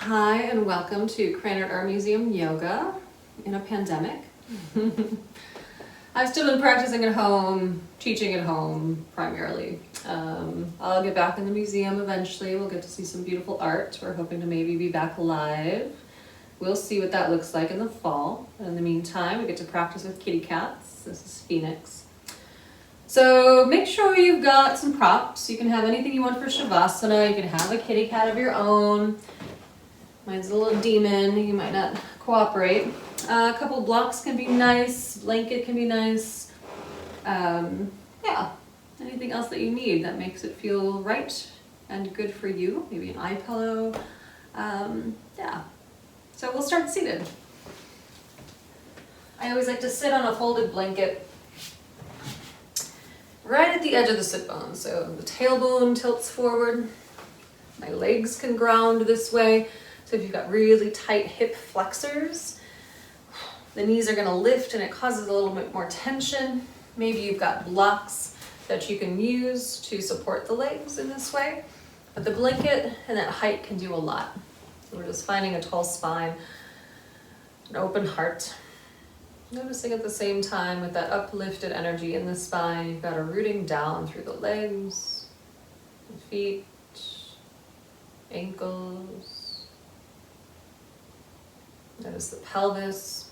Hi and welcome to Krannert Art Museum Yoga in a pandemic. I've still been practicing at home, teaching at home primarily. I'll get back in the museum eventually. We'll get to see some beautiful art. We're hoping to maybe be back live. We'll see what that looks like in the fall. And in the meantime, we get to practice with kitty cats. This is Phoenix. So make sure you've got some props. You can have anything you want for Shavasana. You can have a kitty cat of your own. Mine's a little demon, you might not cooperate. A couple blocks can be nice, blanket can be nice. Yeah, anything else that you need that makes it feel right and good for you. Maybe an eye pillow. Yeah, so we'll start seated. I always like to sit on a folded blanket right at the edge of the sit bone. So the tailbone tilts forward. My legs can ground this way. So if you've got really tight hip flexors, the knees are going to lift and it causes a little bit more tension. Maybe you've got blocks that you can use to support the legs in this way. But the blanket and that height can do a lot. So we're just finding a tall spine, an open heart. Noticing at the same time with that uplifted energy in the spine, you've got a rooting down through the legs, the feet, ankles. Notice the pelvis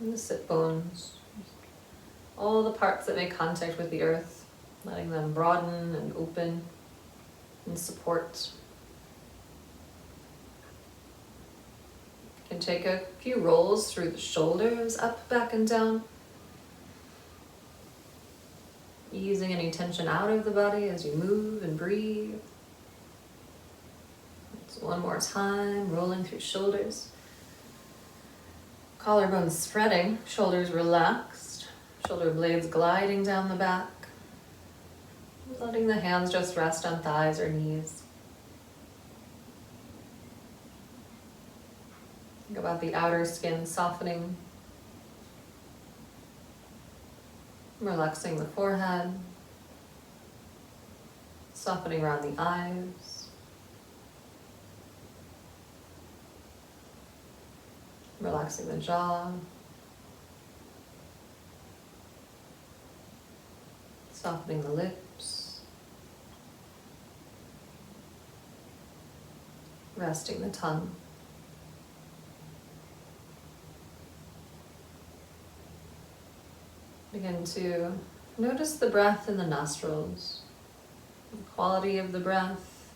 and the sit bones, all the parts that make contact with the earth, letting them broaden and open and support. You can take a few rolls through the shoulders, up, back, and down, easing any tension out of the body as you move and breathe. One more time, rolling through shoulders. Collarbones spreading, shoulders relaxed, shoulder blades gliding down the back. Letting the hands just rest on thighs or knees. Think about the outer skin softening. Relaxing the forehead. Softening around the eyes. Relaxing the jaw, softening the lips, resting the tongue. Begin to notice the breath in the nostrils, the quality of the breath,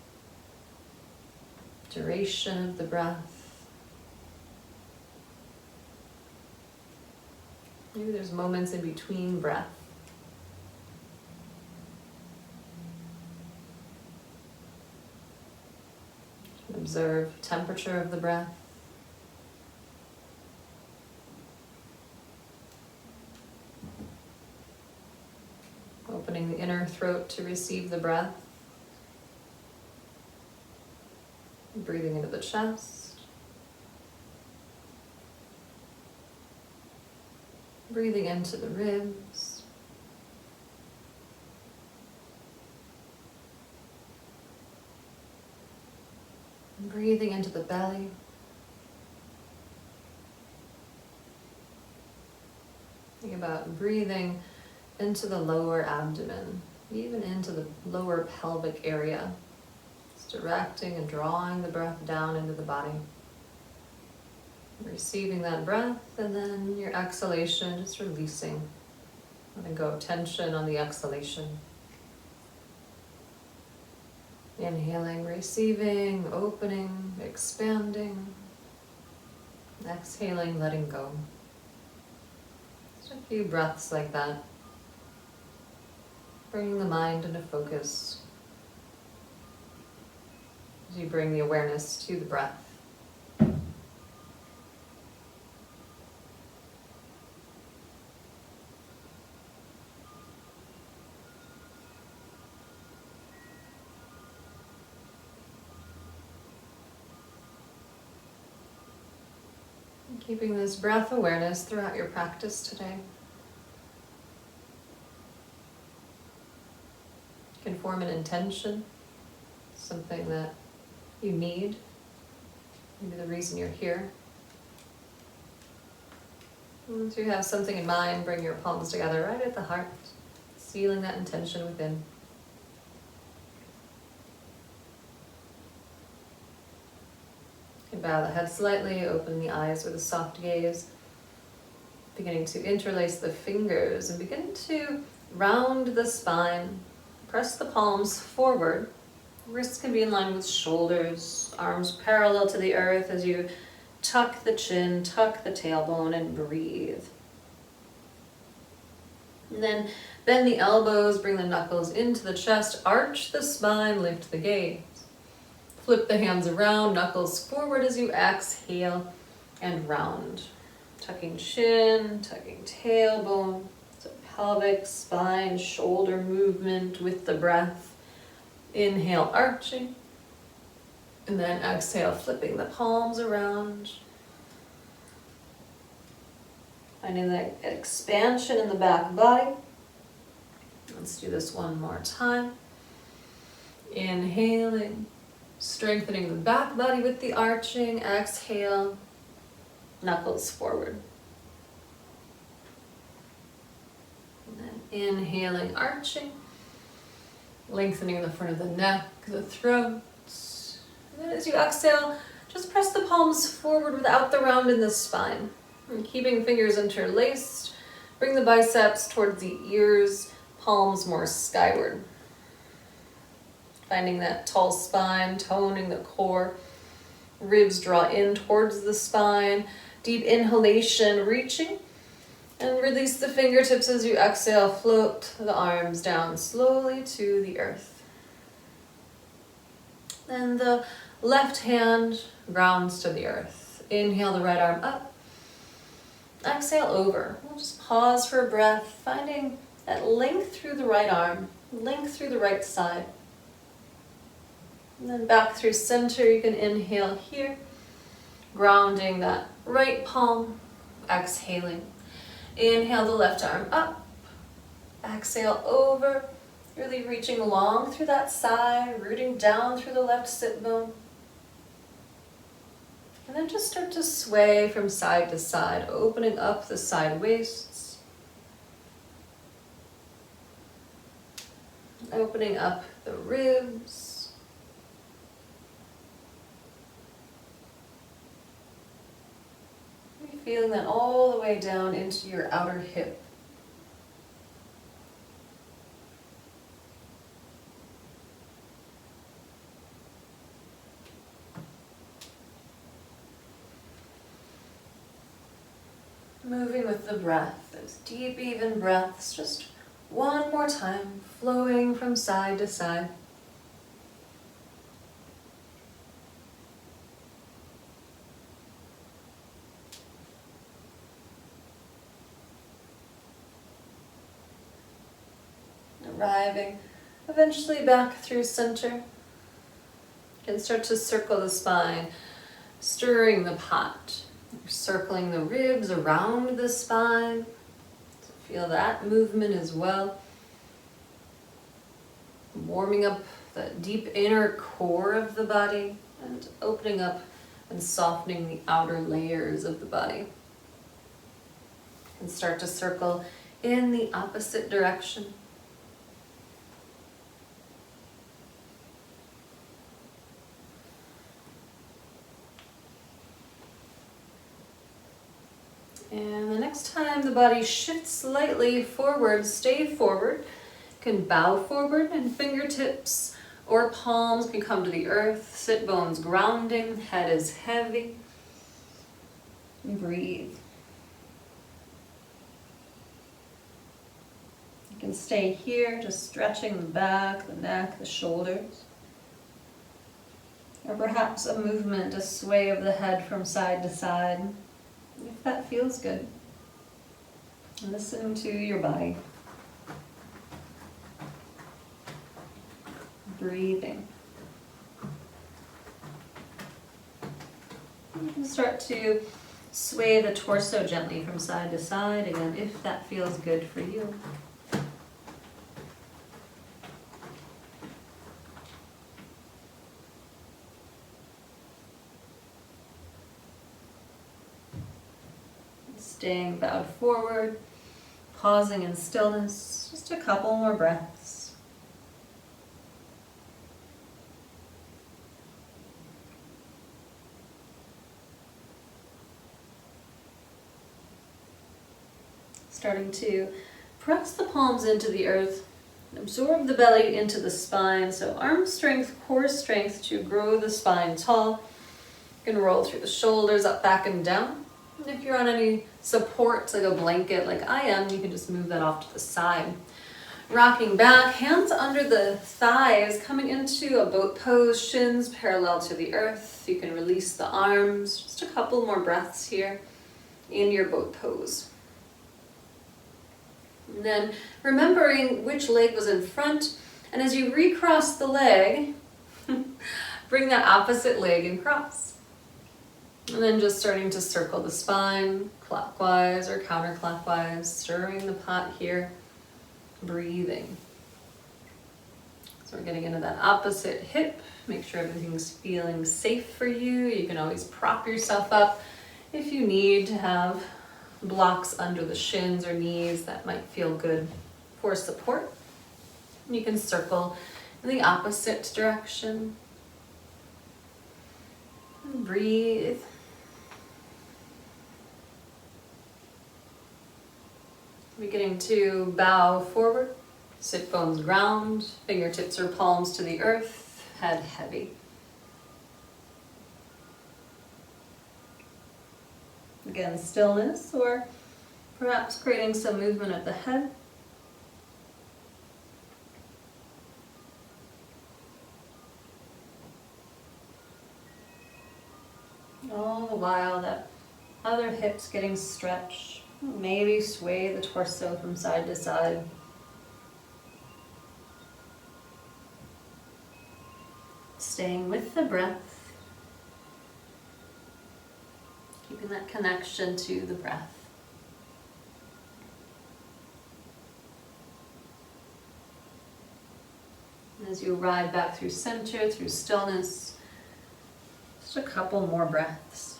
duration of the breath. Maybe there's moments in between breath. Observe temperature of the breath. Opening the inner throat to receive the breath. Breathing into the chest. Breathing into the ribs. And breathing into the belly. Think about breathing into the lower abdomen, even into the lower pelvic area. Just directing and drawing the breath down into the body. Receiving that breath, and then your exhalation, just releasing. Letting go of tension on the exhalation. Inhaling, receiving, opening, expanding. Exhaling, letting go. Just a few breaths like that. Bringing the mind into focus. As you bring the awareness to the breath. Keeping this breath awareness throughout your practice today. You can form an intention, something that you need, maybe the reason you're here. Once you have something in mind, bring your palms together right at the heart, sealing that intention within. You can bow the head slightly, open the eyes with a soft gaze, beginning to interlace the fingers and begin to round the spine. Press the palms forward. Wrists can be in line with shoulders, arms parallel to the earth as you tuck the chin, tuck the tailbone, and breathe. And then bend the elbows, bring the knuckles into the chest, arch the spine, lift the gaze. Flip the hands around, knuckles forward as you exhale, and round. Tucking chin, tucking tailbone, so pelvic, spine, shoulder movement with the breath. Inhale, arching. And then exhale, flipping the palms around. Finding the expansion in the back body. Let's do this one more time. Inhaling, strengthening the back body with the arching. Exhale, knuckles forward. And then inhaling, arching. Lengthening the front of the neck, the throat. And then as you exhale, just press the palms forward without the round in the spine. And keeping fingers interlaced, bring the biceps towards the ears, palms more skyward. Finding that tall spine, toning the core. Ribs draw in towards the spine. Deep inhalation, reaching. And release the fingertips as you exhale, float the arms down slowly to the earth. Then the left hand grounds to the earth. Inhale the right arm up. Exhale over. We'll just pause for a breath, finding that length through the right arm, length through the right side. And then back through center, you can inhale here, grounding that right palm, exhaling. Inhale the left arm up, exhale over, really reaching long through that side, rooting down through the left sit bone. And then just start to sway from side to side, opening up the side waists, opening up the ribs. Feeling that all the way down into your outer hip. Moving with the breath, those deep, even breaths, just one more time, flowing from side to side. Arriving eventually back through center. You can start to circle the spine, stirring the pot, circling the ribs around the spine. So feel that movement as well. Warming up the deep inner core of the body and opening up and softening the outer layers of the body. And start to circle in the opposite direction. And the next time the body shifts slightly forward, stay forward. You can bow forward and fingertips or palms can come to the earth. Sit bones grounding, head is heavy. Breathe. You can stay here, just stretching the back, the neck, the shoulders. Or perhaps a movement, a sway of the head from side to side. If that feels good, listen to your body. Breathing. You can start to sway the torso gently from side to side, again, if that feels good for you. staying bowed forward, pausing in stillness, just a couple more breaths. Starting to press the palms into the earth, absorb the belly into the spine, so arm strength, core strength to grow the spine tall. You can roll through the shoulders, up, back, and down. And if you're on any support, like a blanket like I am, you can just move that off to the side. Rocking back, hands under the thighs, coming into a boat pose, shins parallel to the earth. You can release the arms, just a couple more breaths here in your boat pose. And then remembering which leg was in front, and as you recross the leg, bring that opposite leg and cross. And then just starting to circle the spine, clockwise or counterclockwise, stirring the pot here, breathing. So we're getting into that opposite hip. Make sure everything's feeling safe for you. You can always prop yourself up if you need to have blocks under the shins or knees. That might feel good for support. You can circle in the opposite direction. And breathe. Beginning to bow forward, sit bones ground, fingertips or palms to the earth, head heavy. Again, stillness, or perhaps creating some movement at the head. All the while that other hip's getting stretched. Maybe sway the torso from side to side. Staying with the breath. Keeping that connection to the breath. And as you ride back through center, through stillness, just a couple more breaths.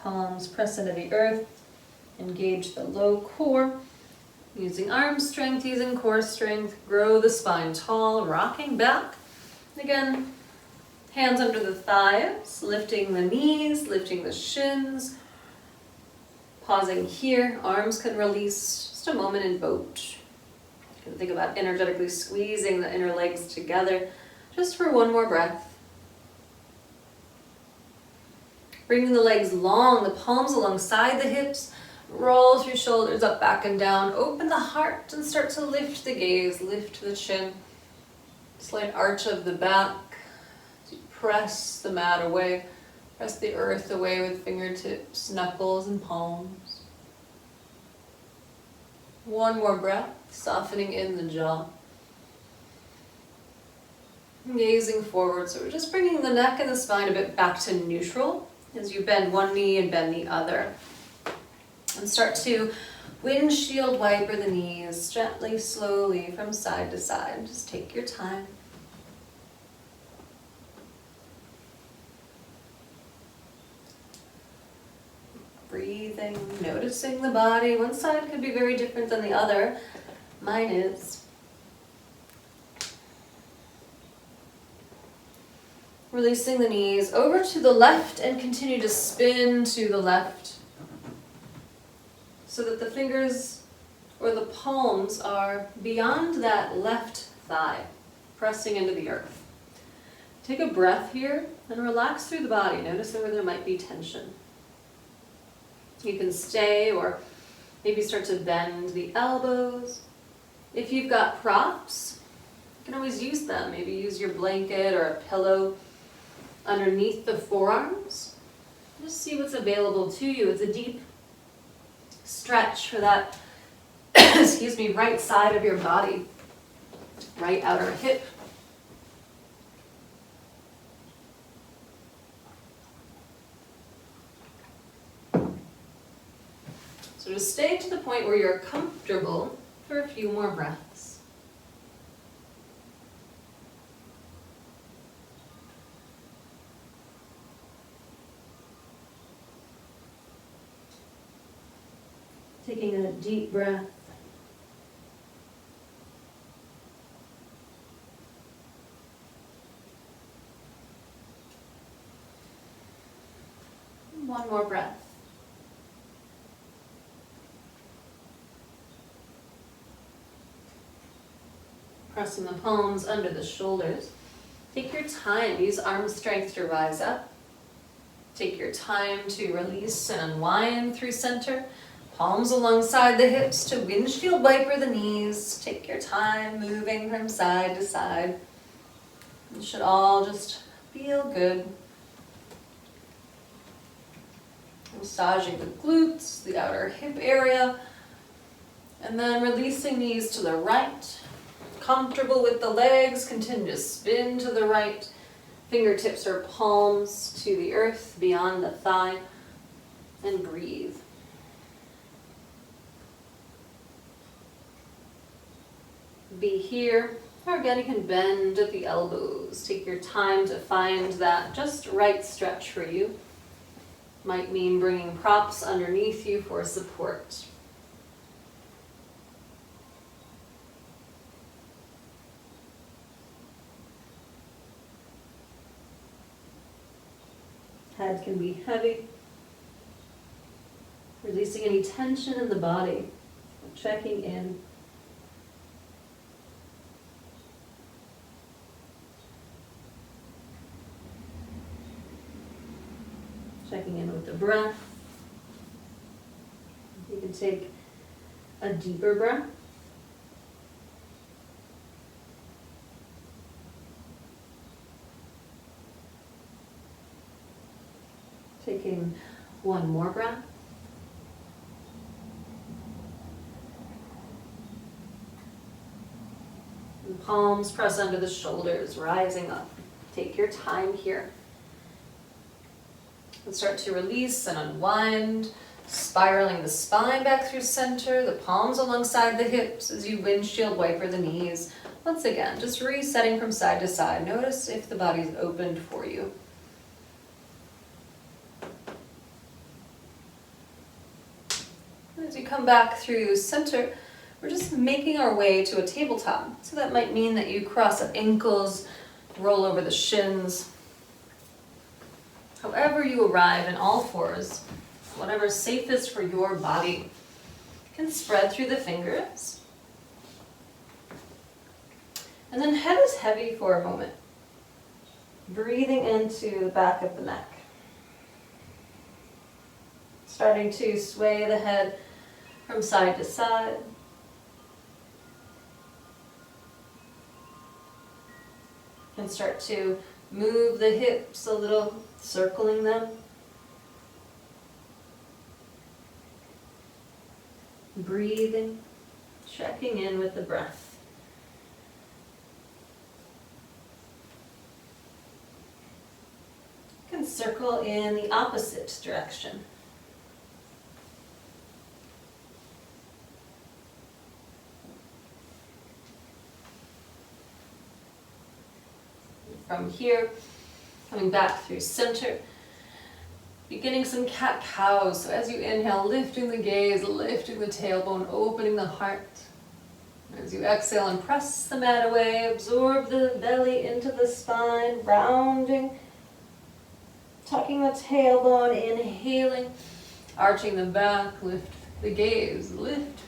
Palms press into the earth, engage the low core, using arm strength, using core strength, grow the spine tall, rocking back. Again, hands under the thighs, lifting the knees, lifting the shins, pausing here, arms can release, just a moment in boat. You can think about energetically squeezing the inner legs together, just for one more breath. Bringing the legs long, the palms alongside the hips, roll through shoulders, up, back, and down. Open the heart and start to lift the gaze, lift the chin. Slight arch of the back. Press the mat away. Press the earth away with fingertips, knuckles, and palms. One more breath, softening in the jaw. Gazing forward, so we're just bringing the neck and the spine a bit back to neutral as you bend one knee and bend the other. And start to windshield wiper the knees gently, slowly from side to side. Just take your time. Breathing, noticing the body. One side could be very different than the other. Mine is. Releasing the knees over to the left and continue to spin to the left so that the fingers or the palms are beyond that left thigh, pressing into the earth. Take a breath here and relax through the body. Notice where there might be tension. You can stay or maybe start to bend the elbows. If you've got props, you can always use them. Maybe use your blanket or a pillow underneath the forearms. Just see what's available to you. It's a deep stretch for that, excuse me, right side of your body, right outer hip. So just stay to the point where you're comfortable for a few more breaths. Taking a deep breath. One more breath. Pressing the palms under the shoulders. Take your time, use arm strength to rise up. Take your time to release and unwind through center. Palms alongside the hips to windshield wiper the knees. Take your time moving from side to side. It should all just feel good. Massaging the glutes, the outer hip area. And then releasing knees to the right. Comfortable with the legs, continue to spin to the right. Fingertips or palms to the earth beyond the thigh. And breathe. Be here. Or again, you can bend at the elbows. Take your time to find that just right stretch for you. Might mean bringing props underneath you for support. Head can be heavy. Releasing any tension in the body. Checking in. Checking in with the breath. You can take a deeper breath. Taking one more breath. And palms press under the shoulders, rising up. Take your time here. And start to release and unwind, spiraling the spine back through center, the palms alongside the hips as you windshield wiper the knees. Once again, just resetting from side to side. Notice if the body's opened for you. As you come back through center, we're just making our way to a tabletop. So that might mean that you cross up ankles, roll over the shins. However you arrive in all fours, whatever's safest for your body, you can spread through the fingers. And then head is heavy for a moment. Breathing into the back of the neck. Starting to sway the head from side to side. And start to move the hips a little, circling them. Breathing, checking in with the breath. You can circle in the opposite direction. From here, coming back through center, beginning some cat-cows. So as you inhale, lifting the gaze, lifting the tailbone, opening the heart. As you exhale and press the mat away, absorb the belly into the spine, rounding, tucking the tailbone, inhaling, arching the back, lift the gaze, lift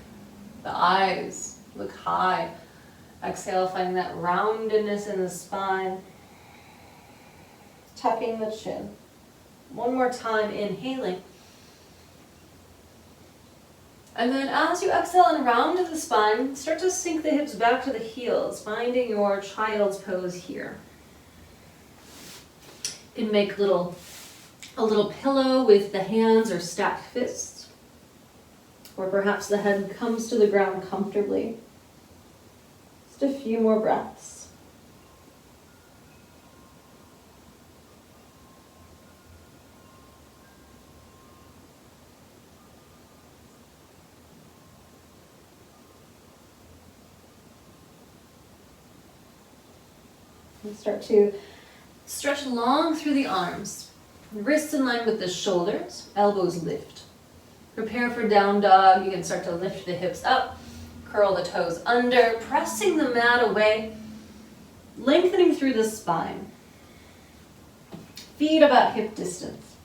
the eyes, look high. Exhale, finding that roundedness in the spine. Tucking the chin. One more time, inhaling. And then as you exhale and round to the spine, start to sink the hips back to the heels, finding your child's pose here. You can make a little pillow with the hands or stacked fists. Or perhaps the head comes to the ground comfortably. Just a few more breaths. And start to stretch long through the arms. Wrists in line with the shoulders, elbows lift. Prepare for down dog. You can start to lift the hips up, curl the toes under, pressing the mat away, lengthening through the spine. Feet about hip distance.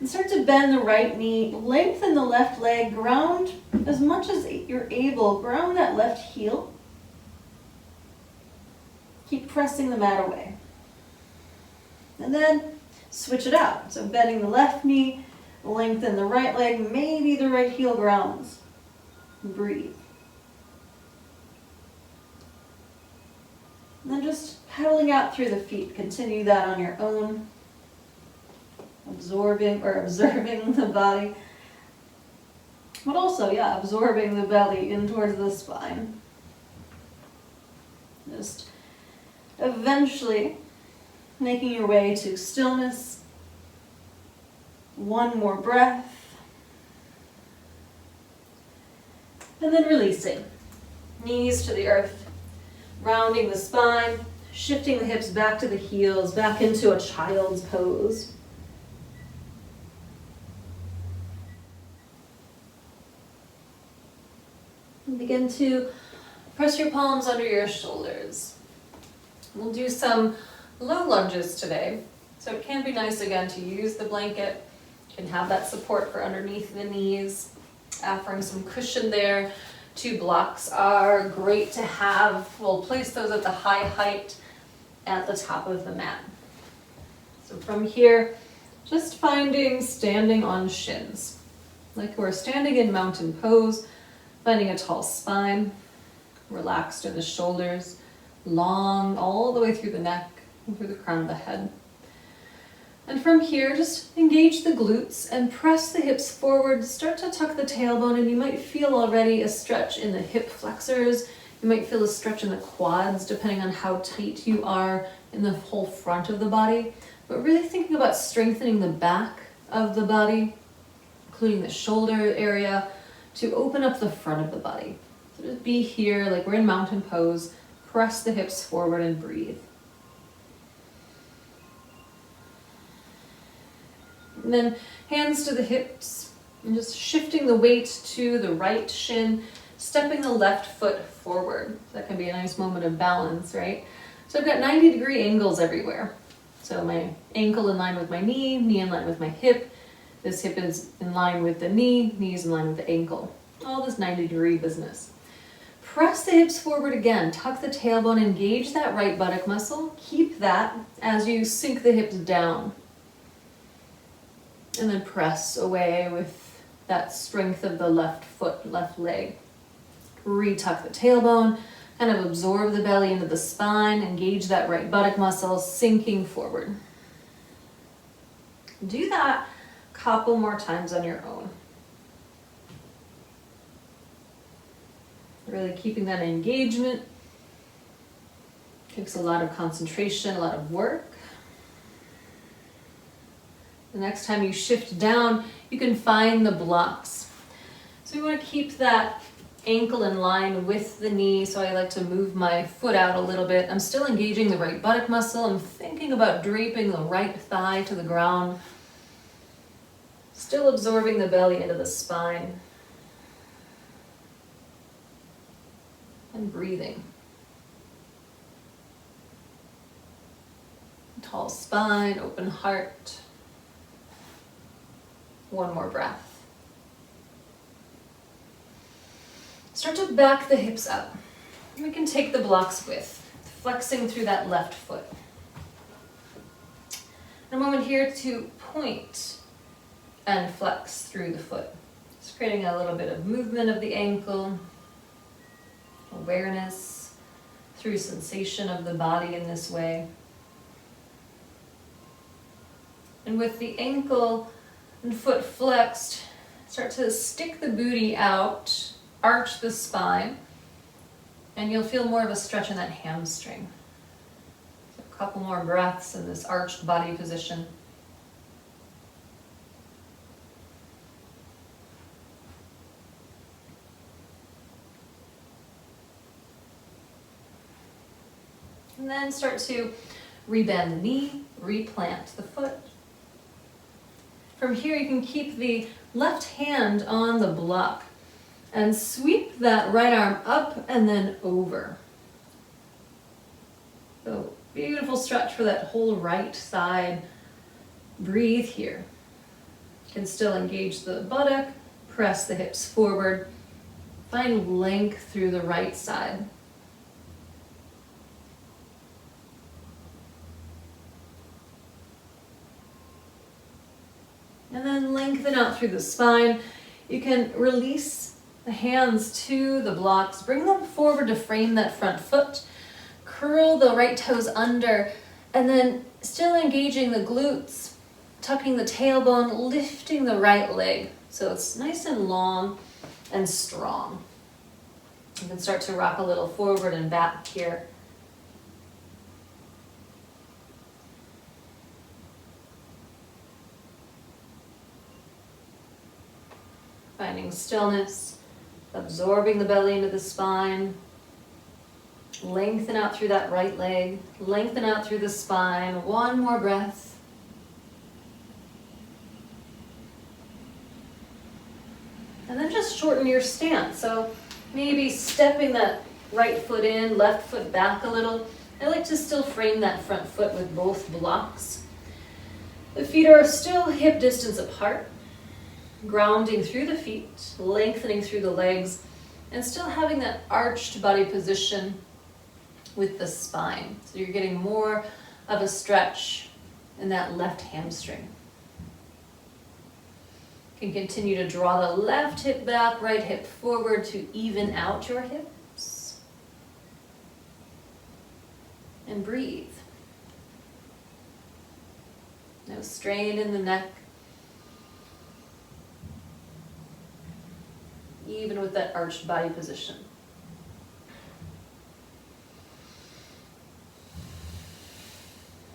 And start to bend the right knee, lengthen the left leg, ground as much as you're able, ground that left heel. Keep pressing the mat away. And then switch it out. So bending the left knee, lengthen the right leg, maybe the right heel grounds. Breathe. And then just pedaling out through the feet. Continue that on your own. Absorbing or observing the body. But also, absorbing the belly in towards the spine. Just eventually making your way to stillness. One more breath. And then releasing. Knees to the earth. Rounding the spine. Shifting the hips back to the heels. Back into a child's pose. And begin to press your palms under your shoulders. We'll do some low lunges today. So it can be nice again to use the blanket. You can have that support for underneath the knees, offering some cushion there. 2 blocks are great to have. We'll place those at the high height at the top of the mat. So from here, just finding standing on shins. Like we're standing in mountain pose, finding a tall spine, relaxed in the shoulders, long all the way through the neck and through the crown of the head. And from here, just engage the glutes and press the hips forward. Start to tuck the tailbone, and you might feel already a stretch in the hip flexors. You might feel a stretch in the quads, depending on how tight you are in the whole front of the body. But really thinking about strengthening the back of the body, including the shoulder area, to open up the front of the body. So just be here, like we're in mountain pose. Press the hips forward and breathe. And then hands to the hips, and just shifting the weight to the right shin, stepping the left foot forward. That can be a nice moment of balance, right? So I've got 90-degree angles everywhere. So my ankle in line with my knee, knee in line with my hip. This hip is in line with the knee, knees in line with the ankle. All this 90-degree business. Press the hips forward again. Tuck the tailbone, engage that right buttock muscle. Keep that as you sink the hips down. And then press away with that strength of the left foot, left leg. Retuck the tailbone, kind of absorb the belly into the spine, engage that right buttock muscle, sinking forward. Do that a couple more times on your own. Really keeping that engagement. Takes a lot of concentration, a lot of work. The next time you shift down, you can find the blocks. So we want to keep that ankle in line with the knee, so I like to move my foot out a little bit. I'm still engaging the right buttock muscle. I'm thinking about draping the right thigh to the ground. Still absorbing the belly into the spine. And breathing. Tall spine, open heart. One more breath. Start to back the hips up. We can take the blocks with, flexing through that left foot. A moment here to point and flex through the foot. Just creating a little bit of movement of the ankle, awareness through sensation of the body in this way. And with the ankle and foot flexed, start to stick the booty out, arch the spine, and you'll feel more of a stretch in that hamstring. So a couple more breaths in this arched body position. And then start to rebend the knee, replant the foot. From here, you can keep the left hand on the block and sweep that right arm up and then over. So beautiful stretch for that whole right side. Breathe here. You can still engage the buttock, press the hips forward, find length through the right side. And then lengthen out through the spine. You can release the hands to the blocks, bring them forward to frame that front foot, curl the right toes under, and then still engaging the glutes, tucking the tailbone, lifting the right leg. So it's nice and long and strong. You can start to rock a little forward and back here. Finding stillness, absorbing the belly into the spine. Lengthen out through that right leg, lengthen out through the spine. One more breath. And then just shorten your stance. So maybe stepping that right foot in, left foot back a little. I like to still frame that front foot with both blocks. The feet are still hip distance apart. Grounding through the feet, lengthening through the legs, and still having that arched body position with the spine. So you're getting more of a stretch in that left hamstring. You can continue to draw the left hip back, right hip forward to even out your hips. And breathe. No strain in the neck. Even with that arched body position.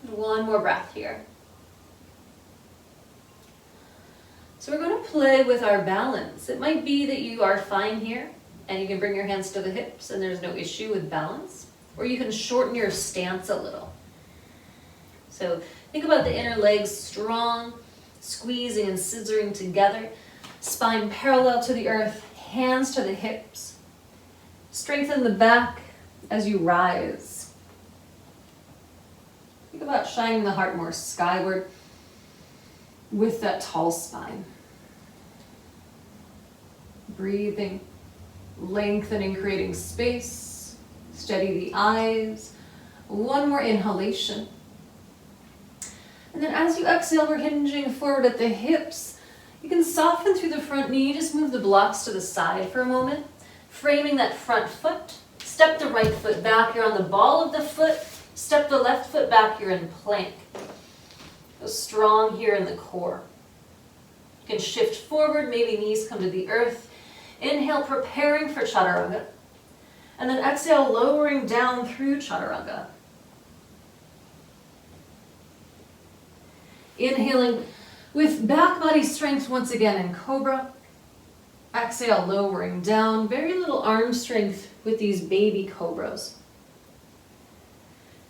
One more breath here. So we're going to play with our balance. It might be that you are fine here and you can bring your hands to the hips and there's no issue with balance, or you can shorten your stance a little. So think about the inner legs strong, squeezing and scissoring together, spine parallel to the earth, hands to the hips. Strengthen the back as you rise. Think about shining the heart more skyward with that tall spine. Breathing, lengthening, creating space. Steady the eyes. One more inhalation. And then as you exhale, we're hinging forward at the hips. You can soften through the front knee, just move the blocks to the side for a moment. Framing that front foot, step the right foot back, you're on the ball of the foot, step the left foot back, you're in plank. Go strong here in the core. You can shift forward, maybe knees come to the earth. Inhale, preparing for chaturanga. And then exhale, lowering down through chaturanga. Inhaling with back body strength once again in cobra. Exhale, lowering down. Very little arm strength with these baby cobras.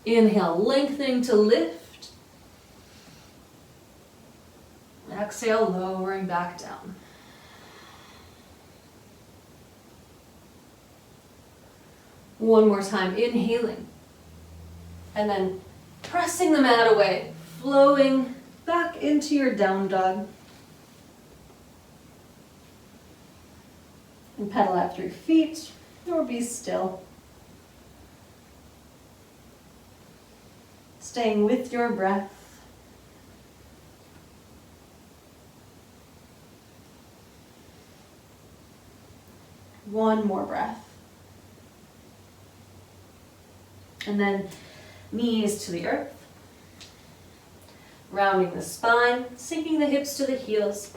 Inhale, lengthening to lift. Exhale, lowering back down. One more time, inhaling. And then pressing the mat away, flowing back into your down dog. And pedal out through feet, or be still. Staying with your breath. One more breath. And then knees to the earth. Rounding the spine, sinking the hips to the heels.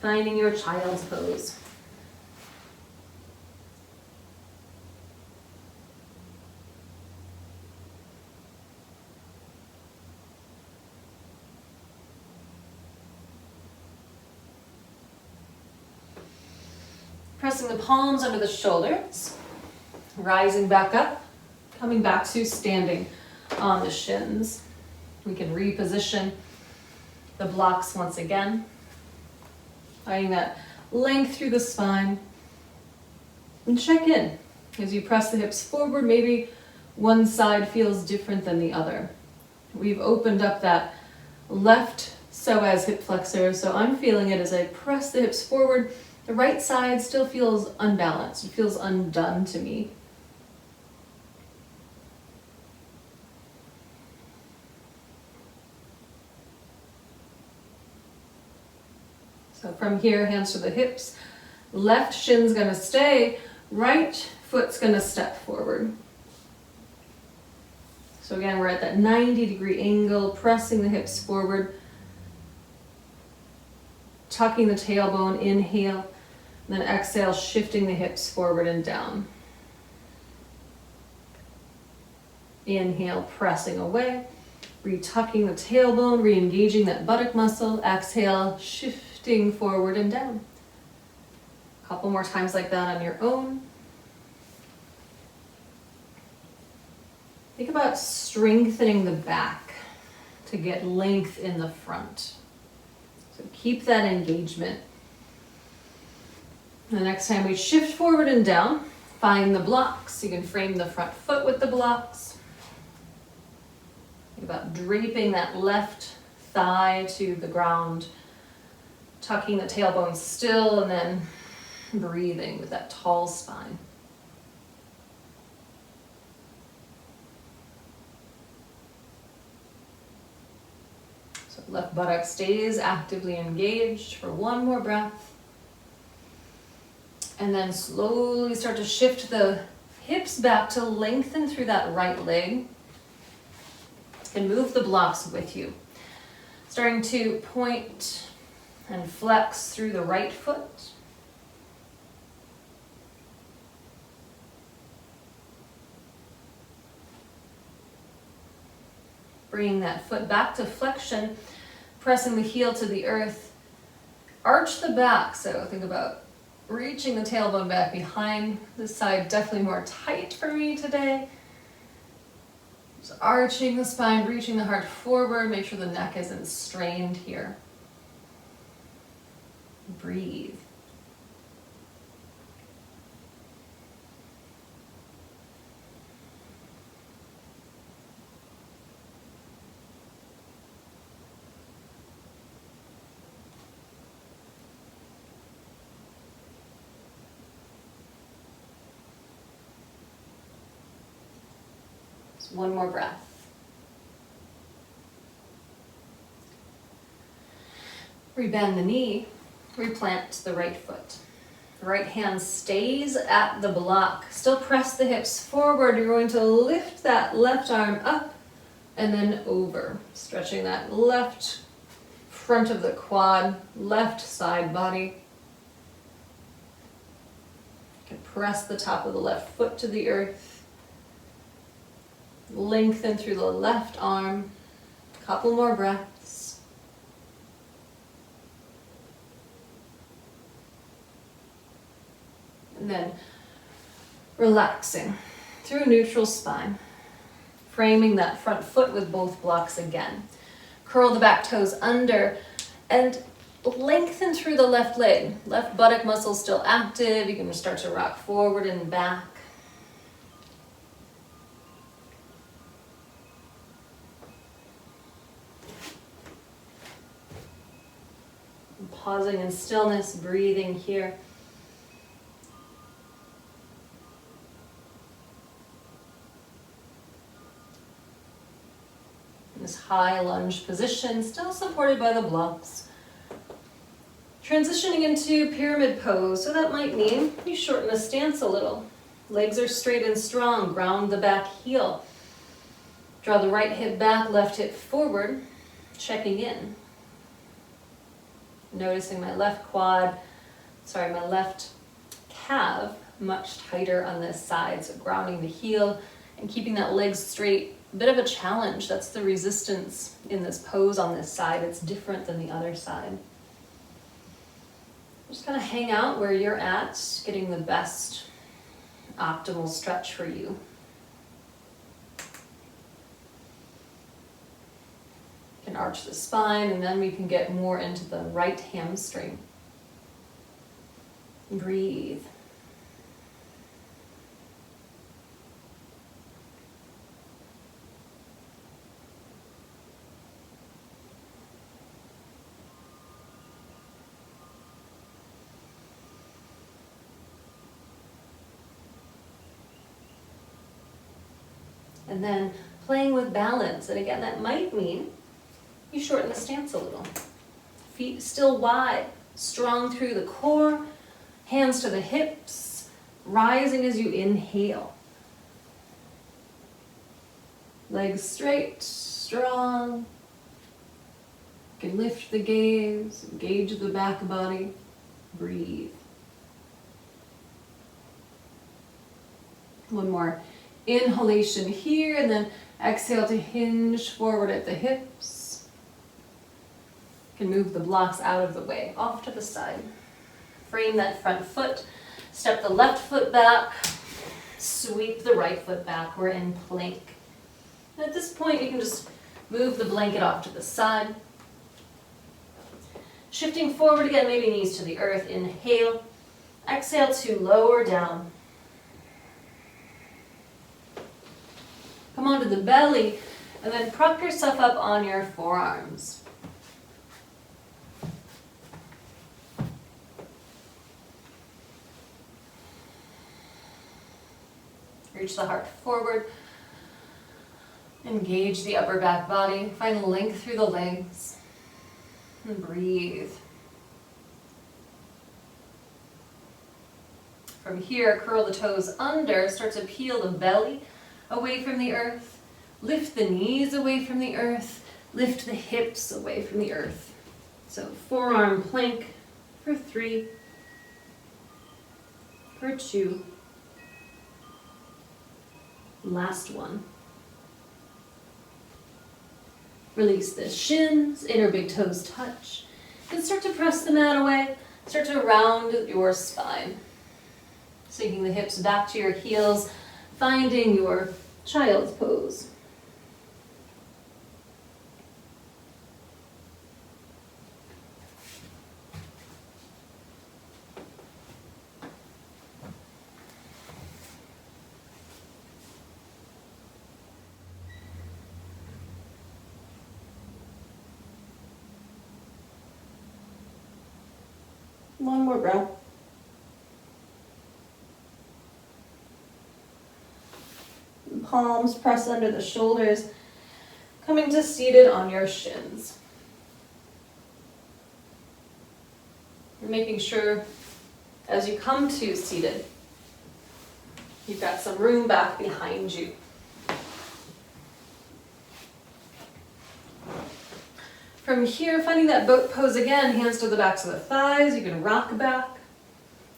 Finding your child's pose. Pressing the palms under the shoulders, rising back up, coming back to standing on the shins. We can reposition the blocks once again. Finding that length through the spine. And check in. As you press the hips forward, maybe one side feels different than the other. We've opened up that left psoas hip flexor, so I'm feeling it as I press the hips forward. The right side still feels unbalanced. It feels undone to me. So from here, hands to the hips. Left shin's gonna stay, right foot's gonna step forward. So again, we're at that 90-degree angle, pressing the hips forward, tucking the tailbone, inhale, and then exhale, shifting the hips forward and down. Inhale, pressing away, retucking the tailbone, re-engaging that buttock muscle. Exhale, shifting forward and down. A couple more times like that on your own. Think about strengthening the back to get length in the front. So keep that engagement. The next time we shift forward and down, find the blocks. You can frame the front foot with the blocks. Think about draping that left thigh to the ground, tucking the tailbone still, and then breathing with that tall spine. So left buttock stays actively engaged for one more breath. And then slowly start to shift the hips back to lengthen through that right leg. And move the blocks with you. Starting to point and flex through the right foot. Bringing that foot back to flexion, pressing the heel to the earth. Arch the back, so think about reaching the tailbone back behind. This side definitely more tight for me today. Just arching the spine, reaching the heart forward. Make sure the neck isn't strained here. Breathe. One more breath. Rebend the knee, replant the right foot. The right hand stays at the block. Still press the hips forward. You're going to lift that left arm up and then over. Stretching that left front of the quad, left side body. You can press the top of the left foot to the earth. Lengthen through the left arm. Couple more breaths. And then relaxing through a neutral spine. Framing that front foot with both blocks again. Curl the back toes under and lengthen through the left leg. Left buttock muscle still active. You can start to rock forward and back. Pausing in stillness, breathing here. In this high lunge position, still supported by the blocks. Transitioning into pyramid pose, so that might mean you shorten the stance a little. Legs are straight and strong, ground the back heel. Draw the right hip back, left hip forward, checking in. Noticing my left calf much tighter on this side, so grounding the heel and keeping that leg straight. A bit of a challenge. That's the resistance in this pose on this side. It's different than the other side. Just kind of hang out where you're at, getting the best optimal stretch for you. You can arch the spine, and then we can get more into the right hamstring. Breathe. And then playing with balance. And again, that might mean you shorten the stance a little. Feet still wide, strong through the core, hands to the hips, rising as you inhale. Legs straight, strong. You can lift the gaze, engage the back body, breathe. One more inhalation here, and then exhale to hinge forward at the hips. You can move the blocks out of the way, off to the side. Frame that front foot, step the left foot back, sweep the right foot back. We're in plank. And at this point, you can just move the blanket off to the side. Shifting forward again, maybe knees to the earth. Inhale. Exhale to lower down. Come onto the belly, and then prop yourself up on your forearms. Reach the heart forward. Engage the upper back body. Find length through the legs. And breathe. From here, curl the toes under. Start to peel the belly away from the earth. Lift the knees away from the earth. Lift the hips away from the earth. So forearm plank for 3, for 2, last one. Release the shins, inner big toes touch. And start to press the mat away. Start to round your spine. Sinking the hips back to your heels, finding your child's pose. One more breath. Palms press under the shoulders, coming to seated on your shins. Making sure as you come to seated, you've got some room back behind you. From here, finding that boat pose again, hands to the backs of the thighs. You can rock back,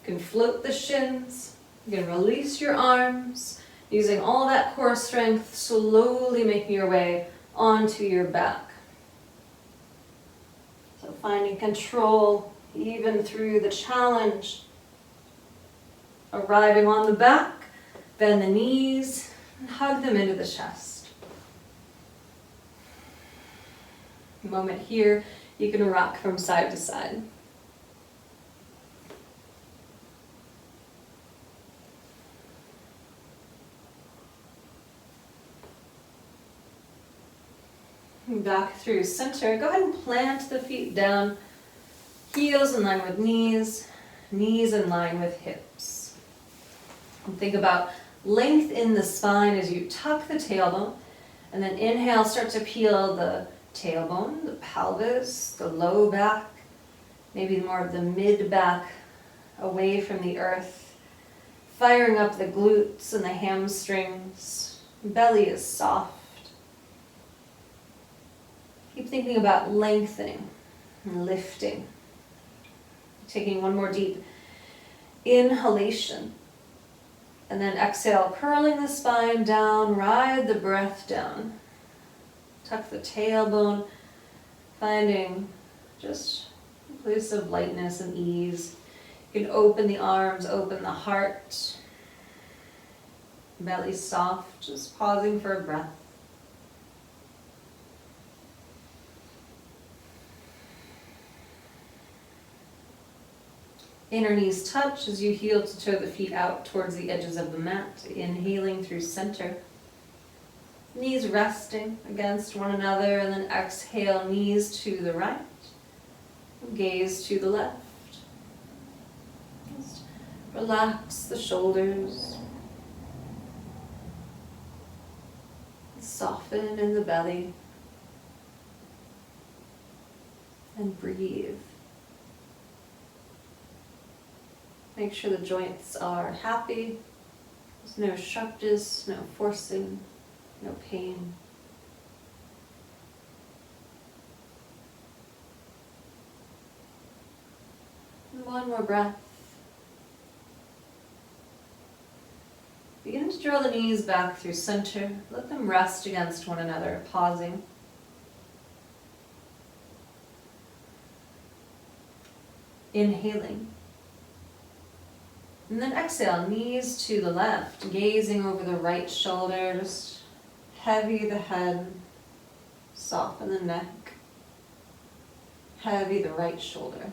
you can float the shins, you can release your arms. Using all that core strength, slowly making your way onto your back. So finding control even through the challenge. Arriving on the back, bend the knees, and hug them into the chest. A moment here, you can rock from side to side. Back through center. Go ahead and plant the feet down. Heels in line with knees. Knees in line with hips. And think about length in the spine as you tuck the tailbone. And then inhale, start to peel the tailbone, the pelvis, the low back. Maybe more of the mid back away from the earth. Firing up the glutes and the hamstrings. Belly is soft. Keep thinking about lengthening and lifting. Taking one more deep inhalation. And then exhale, curling the spine down, ride the breath down. Tuck the tailbone, finding just a place of lightness and ease. You can open the arms, open the heart. Belly soft, just pausing for a breath. Inner knees touch as you heel to toe the feet out towards the edges of the mat, inhaling through center. Knees resting against one another, and then exhale, knees to the right, gaze to the left. Just relax the shoulders. Soften in the belly. And breathe. Make sure the joints are happy. There's no sharpness, no forcing, no pain. And one more breath. Begin to draw the knees back through center. Let them rest against one another, pausing. Inhaling. And then exhale, knees to the left, gazing over the right shoulder, just heavy the head, soften the neck, heavy the right shoulder.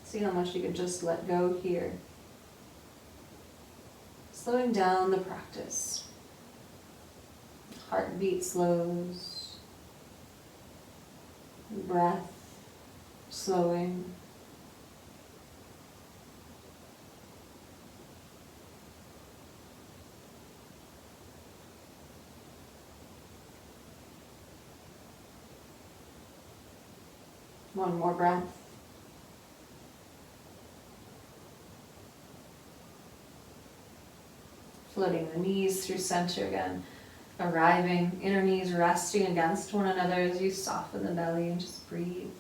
See how much you can just let go here. Slowing down the practice. Heartbeat slows. Breath slowing. One more breath. Floating the knees through center again. Arriving, inner knees resting against one another as you soften the belly and just breathe.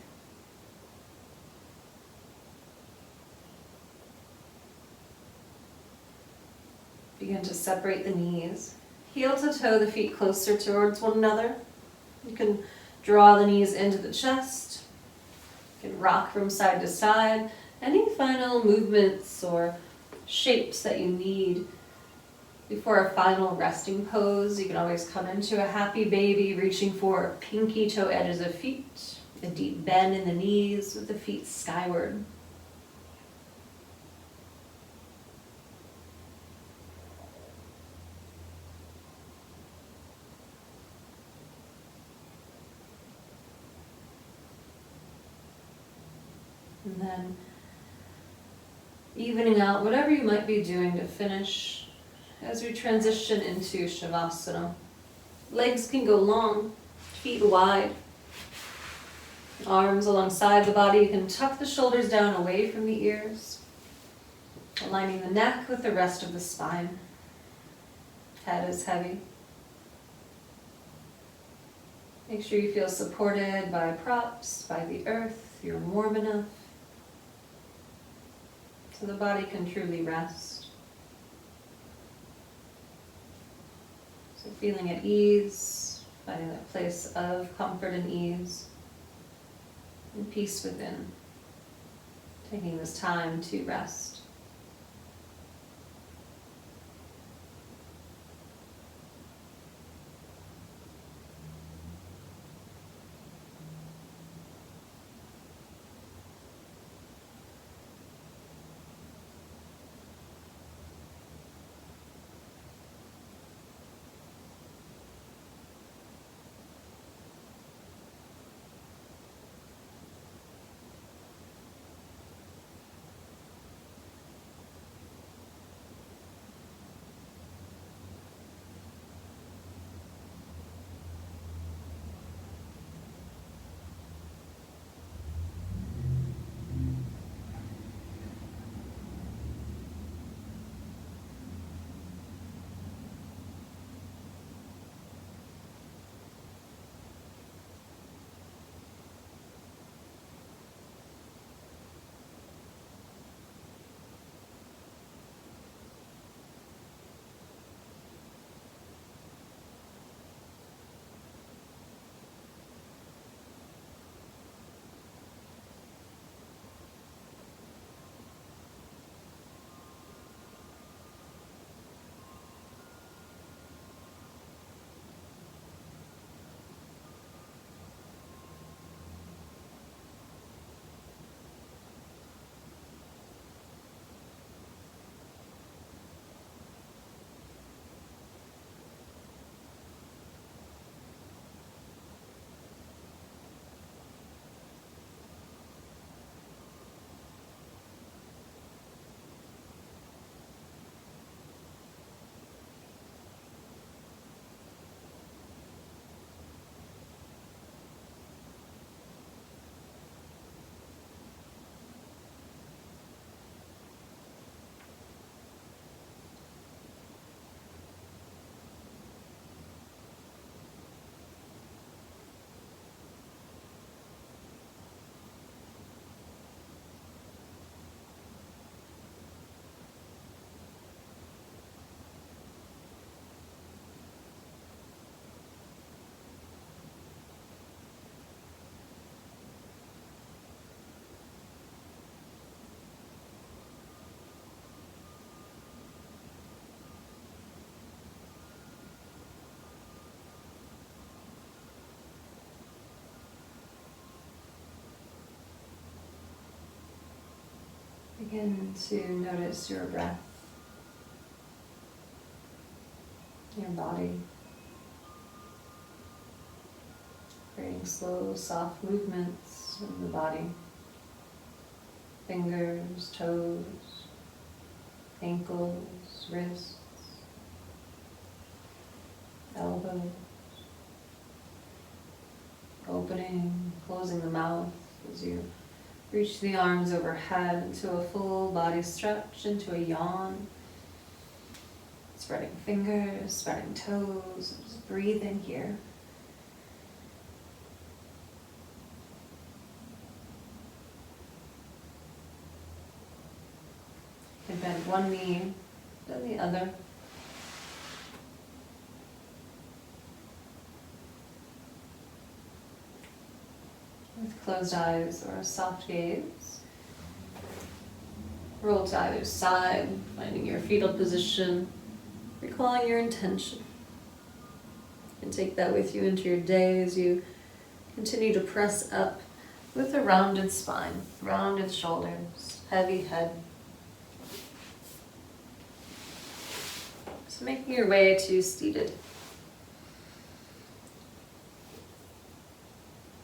Begin to separate the knees. Heel to toe the feet closer towards one another. You can draw the knees into the chest. You can rock from side to side. Any final movements or shapes that you need before a final resting pose. You can always come into a happy baby, reaching for pinky toe edges of feet, a deep bend in the knees with the feet skyward. And then evening out whatever you might be doing to finish as we transition into Shavasana. Legs can go long, feet wide, arms alongside the body. You can tuck the shoulders down away from the ears, aligning the neck with the rest of the spine. Head is heavy. Make sure you feel supported by props, by the earth. You're warm enough so the body can truly rest. So feeling at ease, finding that place of comfort and ease and peace within. Taking this time to rest. Begin to notice your breath, your body, creating slow, soft movements in the body. Fingers, toes, ankles, wrists, elbows. Opening, closing the mouth as you reach the arms overhead into a full body stretch, into a yawn. Spreading fingers, spreading toes, just breathing here. You can bend one knee, then the other. With closed eyes or a soft gaze. Roll to either side, finding your fetal position, recalling your intention. You can take that with you into your day as you continue to press up with a rounded spine, rounded shoulders, heavy head. So making your way to seated.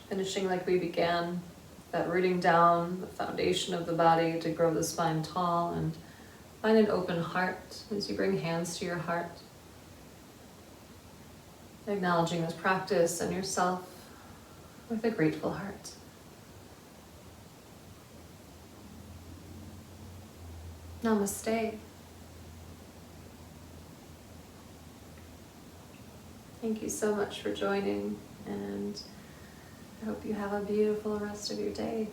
Finishing like we began, that rooting down the foundation of the body to grow the spine tall, and find an open heart as you bring hands to your heart. Acknowledging this practice and yourself with a grateful heart. Namaste. Thank you so much for joining, and I hope you have a beautiful rest of your day.